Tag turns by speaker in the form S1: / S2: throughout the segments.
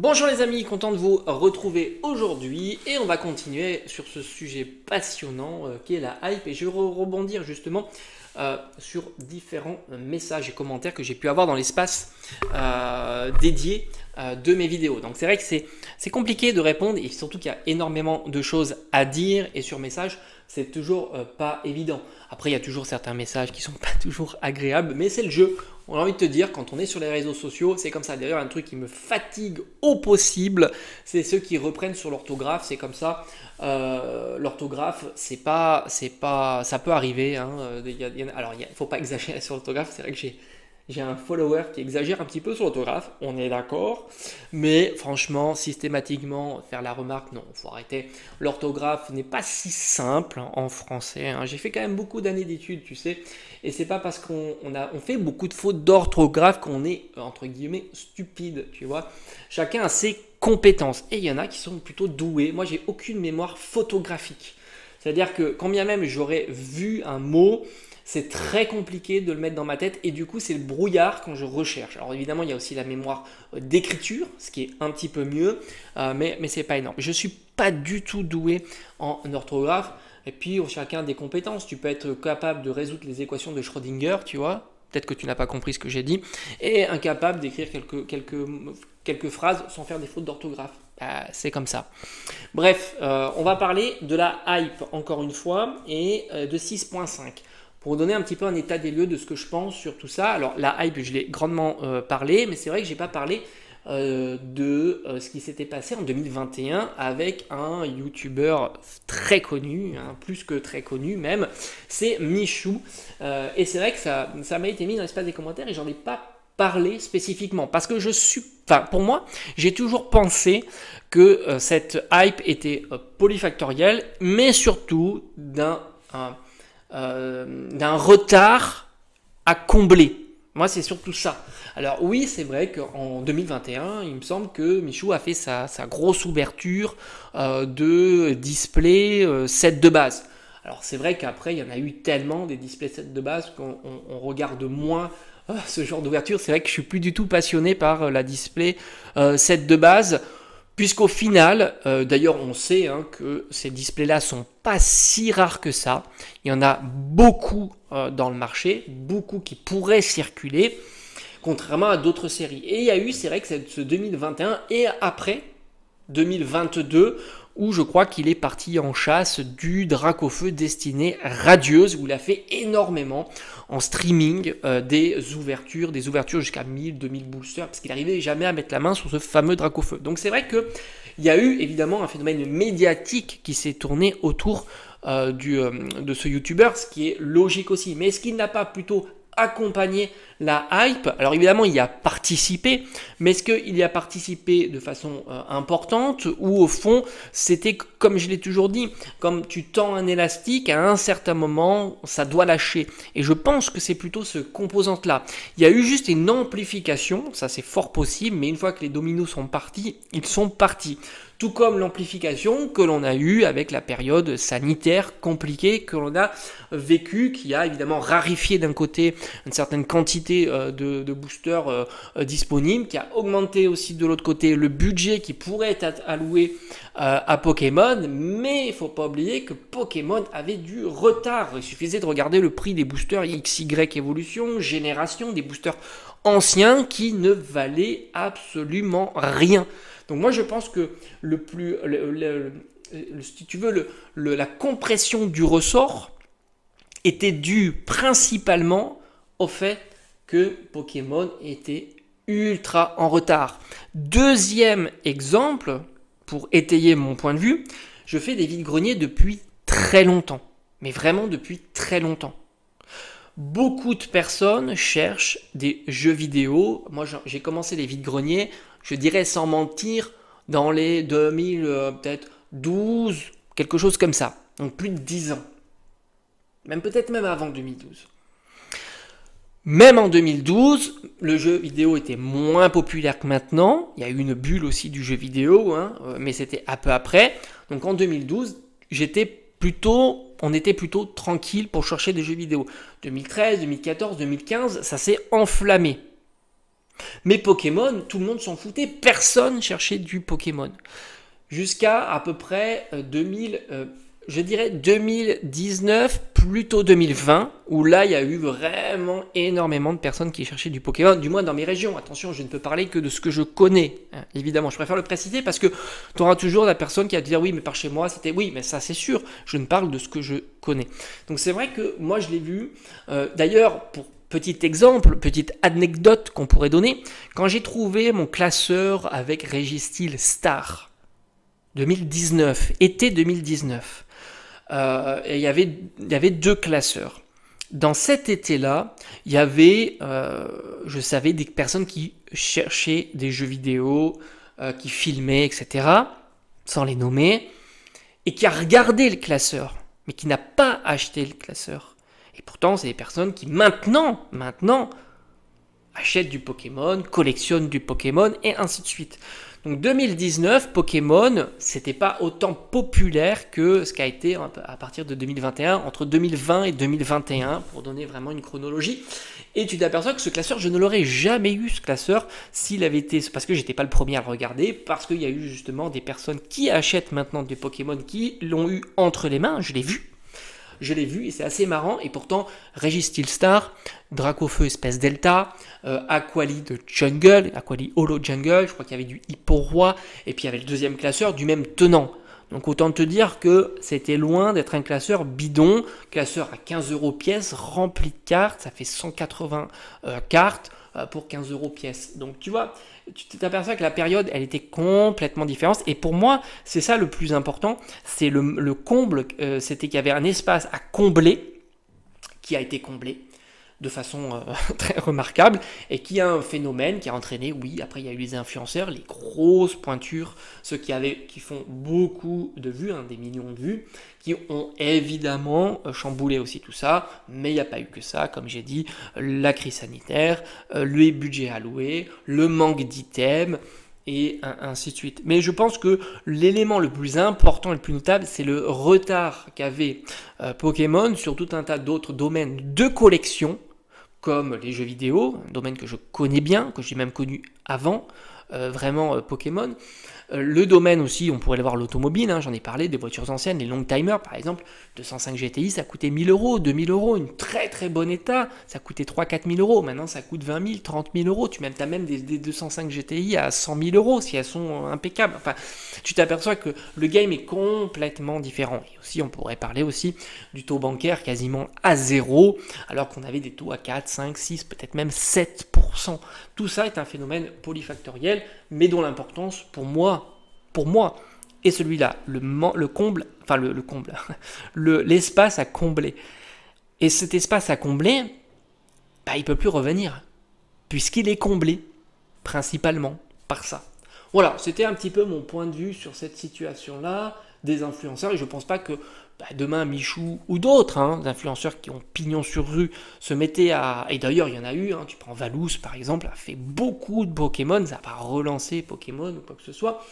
S1: Bonjour les amis, content de vous retrouver aujourd'hui et on va continuer sur ce sujet passionnant qui est la hype et je vais rebondir justement sur différents messages et commentaires que j'ai pu avoir dans l'espace dédié de mes vidéos. Donc c'est vrai que c'est compliqué de répondre et surtout qu'il y a énormément de choses à dire et sur message c'est toujours pas évident. Après il y a toujours certains messages qui sont pas toujours agréables mais c'est le jeu. On a envie de te dire, quand on est sur les réseaux sociaux, c'est comme ça. D'ailleurs, un truc qui me fatigue au possible, c'est ceux qui reprennent sur l'orthographe. C'est comme ça. L'orthographe, c'est pas, ça peut arriver. Hein. Alors, il faut pas exagérer sur l'orthographe. C'est vrai que j'ai un follower qui exagère un petit peu sur l'orthographe. On est d'accord. Mais franchement, systématiquement, faire la remarque, non, il faut arrêter. L'orthographe n'est pas si simple en français. Hein. J'ai fait quand même beaucoup d'années d'études, tu sais. Et c'est pas parce qu'on fait beaucoup de fautes d'orthographe qu'on est, entre guillemets, stupide, tu vois. Chacun a ses compétences. Et il y en a qui sont plutôt doués. Moi, j'ai aucune mémoire photographique. C'est-à-dire que quand bien même j'aurais vu un mot, c'est très compliqué de le mettre dans ma tête. Et du coup, c'est le brouillard quand je recherche. Alors évidemment, il y a aussi la mémoire d'écriture, ce qui est un petit peu mieux. Mais c'est pas énorme. Je suis pas du tout doué en orthographe. Et puis, chacun a des compétences. Tu peux être capable de résoudre les équations de Schrödinger, tu vois. Peut-être que tu n'as pas compris ce que j'ai dit. Et incapable d'écrire quelques phrases sans faire des fautes d'orthographe. C'est comme ça. Bref, on va parler de la hype, encore une fois, et de 6.5. Pour vous donner un petit peu un état des lieux de ce que je pense sur tout ça. Alors, la hype, je l'ai grandement parlé, mais c'est vrai que je n'ai pas parlé de ce qui s'était passé en 2021 avec un youtubeur très connu, hein, plus que très connu même, c'est Michou. Et c'est vrai que ça m'a été mis dans l'espace des commentaires et j'en ai pas parlé spécifiquement parce que pour moi, j'ai toujours pensé que cette hype était polyfactorielle, mais surtout d'un retard à combler. Moi, c'est surtout ça. Alors oui, c'est vrai qu'en 2021, il me semble que Michou a fait sa grosse ouverture de display set de base. Alors c'est vrai qu'après, il y en a eu tellement des displays set de base qu'on regarde moins ce genre d'ouverture. C'est vrai que je suis plus du tout passionné par la display set de base. Puisqu'au final, d'ailleurs on sait hein, que ces displays-là sont pas si rares que ça. Il y en a beaucoup dans le marché, beaucoup qui pourraient circuler, contrairement à d'autres séries. Et il y a eu, c'est vrai que c'est ce 2021 et après 2022, où je crois qu'il est parti en chasse du Dracofeu destiné radieuse, où il a fait énormément en streaming des ouvertures jusqu'à 1000, 2000 boosters, parce qu'il n'arrivait jamais à mettre la main sur ce fameux Dracofeu. Donc c'est vrai qu'il y a eu évidemment un phénomène médiatique qui s'est tourné autour de ce youtubeur, ce qui est logique aussi. Mais est-ce qu'il n'a pas plutôt accompagner la hype? Alors évidemment il y a participé, mais est-ce qu'il y a participé de façon importante ou au fond c'était comme je l'ai toujours dit, comme tu tends un élastique à un certain moment ça doit lâcher, et je pense que c'est plutôt ce composante là. Il y a eu juste une amplification, ça c'est fort possible, mais une fois que les dominos sont partis, ils sont partis. Tout comme l'amplification que l'on a eue avec la période sanitaire compliquée que l'on a vécue, qui a évidemment rarifié d'un côté une certaine quantité de boosters disponibles, qui a augmenté aussi de l'autre côté le budget qui pourrait être alloué à Pokémon, mais il ne faut pas oublier que Pokémon avait du retard. Il suffisait de regarder le prix des boosters XY Evolution, Génération, des boosters anciens qui ne valaient absolument rien. Donc moi je pense que si tu veux, la compression du ressort était due principalement au fait que Pokémon était ultra en retard. Deuxième exemple, pour étayer mon point de vue, je fais des vides-greniers depuis très longtemps, mais vraiment depuis très longtemps. Beaucoup de personnes cherchent des jeux vidéo. Moi, j'ai commencé les vides-greniers, je dirais sans mentir, dans les 2000, peut-être 12, quelque chose comme ça. Donc plus de 10 ans. Peut-être même avant 2012. Même en 2012, le jeu vidéo était moins populaire que maintenant. Il y a eu une bulle aussi du jeu vidéo, hein, mais c'était un peu après. Donc en 2012, on était plutôt tranquille pour chercher des jeux vidéo. 2013, 2014, 2015, ça s'est enflammé. Mais Pokémon, tout le monde s'en foutait, personne cherchait du Pokémon. Jusqu'à à peu près 2000, je dirais 2019, plutôt 2020, où là il y a eu vraiment énormément de personnes qui cherchaient du Pokémon, du moins dans mes régions. Attention, je ne peux parler que de ce que je connais, hein. Évidemment, je préfère le préciser parce que tu auras toujours la personne qui va te dire oui, mais par chez moi c'était oui, mais ça c'est sûr, je ne parle de ce que je connais. Donc c'est vrai que moi je l'ai vu, d'ailleurs pour petit exemple, petite anecdote qu'on pourrait donner, quand j'ai trouvé mon classeur avec Registeel Star 2019, été 2019, et il y avait deux classeurs. Dans cet été-là, il y avait, je savais, des personnes qui cherchaient des jeux vidéo, qui filmaient, etc., sans les nommer, et qui a regardé le classeur, mais qui n'a pas acheté le classeur. Et pourtant, c'est des personnes qui maintenant, achètent du Pokémon, collectionnent du Pokémon, et ainsi de suite. Donc 2019, Pokémon, c'était pas autant populaire que ce qu'a été à partir de 2021, entre 2020 et 2021, pour donner vraiment une chronologie. Et tu t'aperçois que ce classeur, je ne l'aurais jamais eu, ce classeur, s'il avait été... Parce que j'étais pas le premier à le regarder, parce qu'il y a eu justement des personnes qui achètent maintenant des Pokémon, qui l'ont eu entre les mains, je l'ai vu. Je l'ai vu et c'est assez marrant. Et pourtant, Registeel Star, Dracofeu Espèce Delta, Aquali de Jungle, Aquali Holo Jungle, je crois qu'il y avait du Hippo-Roi, et puis il y avait le deuxième classeur du même tenant. Donc autant te dire que c'était loin d'être un classeur bidon, classeur à 15 € pièce, rempli de cartes, ça fait 180 cartes pour 15 € pièce. Donc tu vois, tu t'aperçois que la période, elle était complètement différente. Et pour moi, c'est ça le plus important, c'est le comble, c'était qu'il y avait un espace à combler, qui a été comblé de façon très remarquable, et qui a un phénomène qui a entraîné, oui, après il y a eu les influenceurs, les grosses pointures, ceux qui font beaucoup de vues, hein, des millions de vues, qui ont évidemment chamboulé aussi tout ça, mais il n'y a pas eu que ça, comme j'ai dit, la crise sanitaire, les budgets alloués, le manque d'items, et ainsi de suite. Mais je pense que l'élément le plus important et le plus notable, c'est le retard qu'avait Pokémon sur tout un tas d'autres domaines de collection, comme les jeux vidéo, un domaine que je connais bien, que j'ai même connu avant, vraiment Pokémon. Le domaine aussi, on pourrait le voir l'automobile, hein, j'en ai parlé, des voitures anciennes, les long timers par exemple, 205 GTI, ça coûtait 1000 €, 2000 €, une très très bon état, ça coûtait 3-4 000 €, maintenant ça coûte 20 000, 30 000 €, tu as même des 205 GTI à 100 000 € si elles sont impeccables, enfin, tu t'aperçois que le game est complètement différent. Et aussi, on pourrait parler aussi du taux bancaire quasiment à 0, alors qu'on avait des taux à 4, 5, 6, peut-être même 7%. Tout ça est un phénomène polyfactoriel, mais dont l'importance pour moi, est celui-là, le comble, enfin le comble, l'espace à combler. Et cet espace à combler, bah, il ne peut plus revenir, puisqu'il est comblé, principalement, par ça. Voilà, c'était un petit peu mon point de vue sur cette situation-là des influenceurs, et je ne pense pas que demain Michou ou d'autres influenceurs qui ont pignon sur rue se mettaient à... Et d'ailleurs, il y en a eu, tu prends Valous par exemple, a fait beaucoup de Pokémon, ça n'a pas relancé Pokémon ou quoi que ce soit.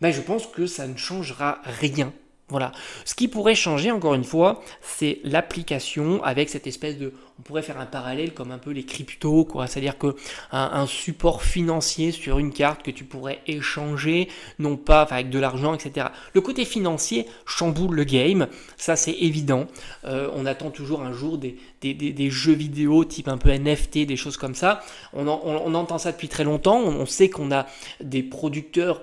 S1: Mais je pense que ça ne changera rien. Voilà. Ce qui pourrait changer, encore une fois, c'est l'application avec cette espèce de... On pourrait faire un parallèle comme un peu les cryptos, quoi. C'est-à-dire que un support financier sur une carte que tu pourrais échanger, non pas avec de l'argent, etc. Le côté financier chamboule le game, ça c'est évident. On attend toujours un jour des jeux vidéo type un peu NFT, des choses comme ça. On entend ça depuis très longtemps. On sait qu'on a des producteurs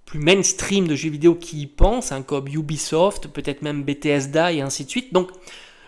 S1: plus mainstream de jeux vidéo qui y pensent, comme Ubisoft, peut-être même Bethesda et ainsi de suite, donc,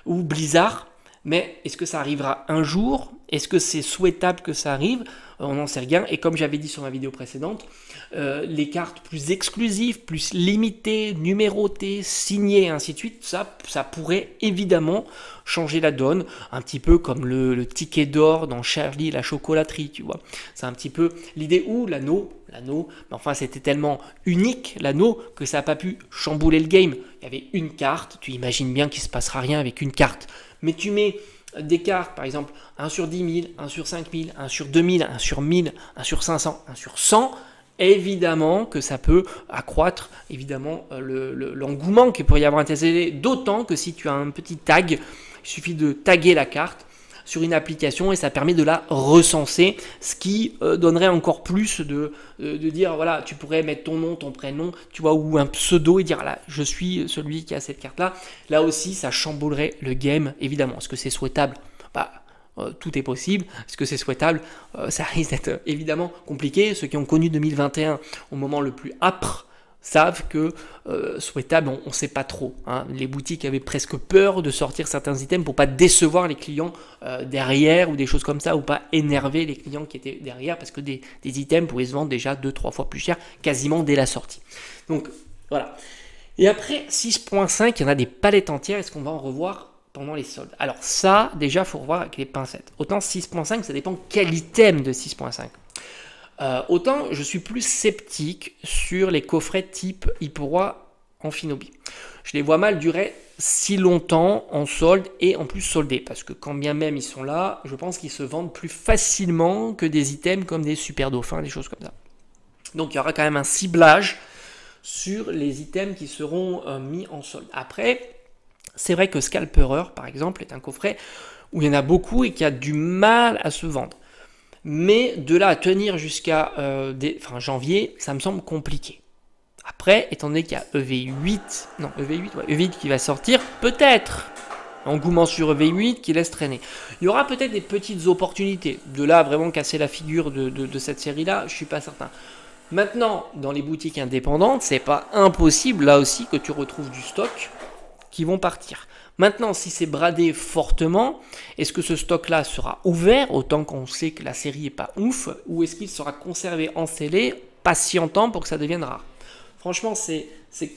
S1: ou Blizzard. Mais est-ce que ça arrivera un jour? Est-ce que c'est souhaitable que ça arrive? On n'en sait rien. Et comme j'avais dit sur ma vidéo précédente, les cartes plus exclusives, plus limitées, numérotées, signées et ainsi de suite, ça pourrait évidemment changer la donne, un petit peu comme le ticket d'or dans Charlie et la chocolaterie, tu vois. C'est un petit peu l'idée où l'anneau, mais enfin c'était tellement unique l'anneau que ça n'a pas pu chambouler le game. Il y avait une carte, tu imagines bien qu'il ne se passera rien avec une carte. Mais tu mets des cartes, par exemple 1 sur 10 000, 1 sur 5 000, 1 sur 2000, 1 sur 1000, 1 sur 500, 1 sur 100, évidemment que ça peut accroître évidemment l'engouement qu'il pourrait y avoir à tes élèves, d'autant que si tu as un petit tag, il suffit de taguer la carte, sur une application et ça permet de la recenser, ce qui donnerait encore plus de dire, voilà, tu pourrais mettre ton nom, ton prénom, tu vois, ou un pseudo et dire, là, je suis celui qui a cette carte-là. Là aussi, ça chamboulerait le game, évidemment. Est-ce que c'est souhaitable? Tout est possible. Est-ce que c'est souhaitable? Ça risque d'être évidemment compliqué. Ceux qui ont connu 2021 au moment le plus âpre savent que souhaitable, on ne sait pas trop. Hein. Les boutiques avaient presque peur de sortir certains items pour pas décevoir les clients derrière ou des choses comme ça, ou pas énerver les clients qui étaient derrière, parce que des items pouvaient se vendre déjà 2-3 fois plus cher, quasiment dès la sortie. Donc voilà. Et après 6.5, il y en a des palettes entières. Est-ce qu'on va en revoir pendant les soldes? Alors ça, déjà, il faut revoir avec les pincettes. Autant 6.5, ça dépend quel item de 6.5. Autant je suis plus sceptique sur les coffrets type Hyporoi Amphinobi. Je les vois mal durer si longtemps en solde et en plus soldés. Parce que quand bien même ils sont là, je pense qu'ils se vendent plus facilement que des items comme des super dauphins, des choses comme ça. Donc il y aura quand même un ciblage sur les items qui seront mis en solde. Après, c'est vrai que Scalperer, par exemple, est un coffret où il y en a beaucoup et qui a du mal à se vendre. Mais de là à tenir jusqu'à janvier, ça me semble compliqué. Après, étant donné qu'il y a EV8 qui va sortir, peut-être engouement sur EV8 qui laisse traîner. Il y aura peut-être des petites opportunités. De là à vraiment casser la figure de cette série-là, je ne suis pas certain. Maintenant, dans les boutiques indépendantes, c'est pas impossible là aussi que tu retrouves du stock qui vont partir. Maintenant, si c'est bradé fortement, est-ce que ce stock-là sera ouvert, autant qu'on sait que la série n'est pas ouf, ou est-ce qu'il sera conservé, encelé, patientant pour que ça devienne rare? Franchement, c'est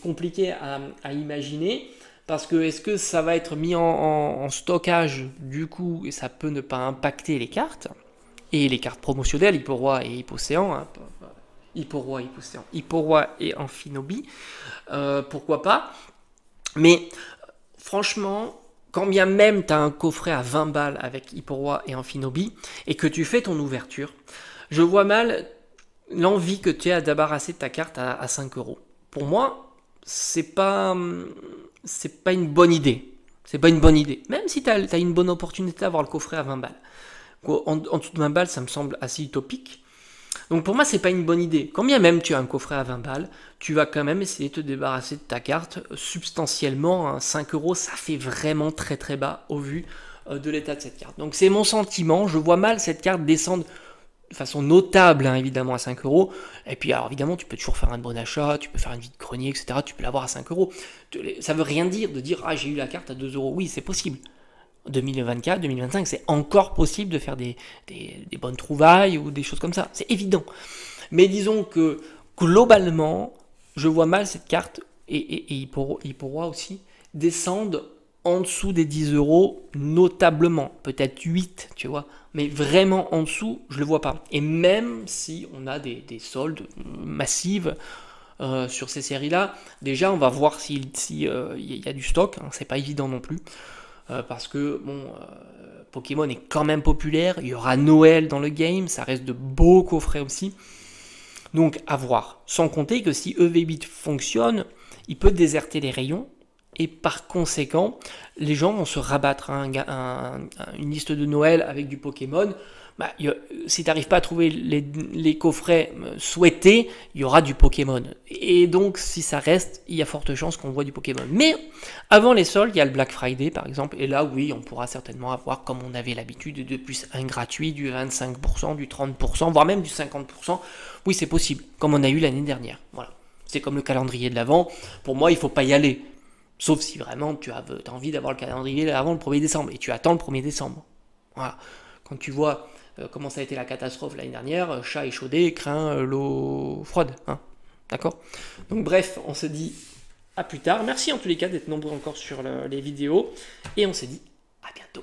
S1: compliqué à imaginer, parce que est-ce que ça va être mis en stockage du coup, et ça peut ne pas impacter les cartes, et les cartes promotionnelles, Hyporoi et Hypocéan, hein, Hyporoi et Amphinobi, pourquoi pas? Mais franchement, quand bien même tu as un coffret à 20 balles avec Hyporoi et Amphinobi et que tu fais ton ouverture, je vois mal l'envie que tu as d'abarrasser ta carte à 5 €. Pour moi, c'est pas une bonne idée. C'est pas une bonne idée. Même si tu as une bonne opportunité d'avoir le coffret à 20 balles. En dessous de 20 balles, ça me semble assez utopique. Donc pour moi, c'est pas une bonne idée. Quand bien même tu as un coffret à 20 balles, tu vas quand même essayer de te débarrasser de ta carte substantiellement. Hein, 5 €, ça fait vraiment très très bas au vu de l'état de cette carte. Donc c'est mon sentiment. Je vois mal cette carte descendre de façon notable, hein, évidemment, à 5 €. Et puis alors évidemment, tu peux toujours faire un bon achat, tu peux faire une vide-grenier, etc. Tu peux l'avoir à 5 €. Ça veut rien dire de dire « Ah, j'ai eu la carte à 2 €. Oui, c'est possible. 2024, 2025, c'est encore possible de faire des bonnes trouvailles ou des choses comme ça. C'est évident. Mais disons que globalement, je vois mal cette carte et Hyporoi aussi descendre en dessous des 10 € notablement. Peut-être 8, tu vois. Mais vraiment en dessous, je ne le vois pas. Et même si on a des soldes massives sur ces séries-là, déjà on va voir s'il y a du stock. Hein, c'est pas évident non plus. Parce que Pokémon est quand même populaire, il y aura Noël dans le game, ça reste de beaux coffrets aussi. Donc à voir. Sans compter que si EV8 fonctionne, il peut déserter les rayons et par conséquent, les gens vont se rabattre une liste de Noël avec du Pokémon. Si tu n'arrives pas à trouver les coffrets souhaités, il y aura du Pokémon. Et donc, si ça reste, il y a forte chance qu'on voit du Pokémon. Mais avant les soldes, il y a le Black Friday, par exemple. Et là, oui, on pourra certainement avoir, comme on avait l'habitude, de plus un gratuit, du 25%, du 30%, voire même du 50%. Oui, c'est possible, comme on a eu l'année dernière. Voilà. C'est comme le calendrier de l'Avent. Pour moi, il ne faut pas y aller. Sauf si vraiment tu as envie d'avoir le calendrier avant le 1er décembre. Et tu attends le 1er décembre. Voilà. Quand tu vois comment ça a été la catastrophe l'année dernière, chat échaudé craint l'eau froide. Hein. D'accord? Donc bref, on se dit à plus tard. Merci en tous les cas d'être nombreux encore sur les vidéos. Et on se dit à bientôt.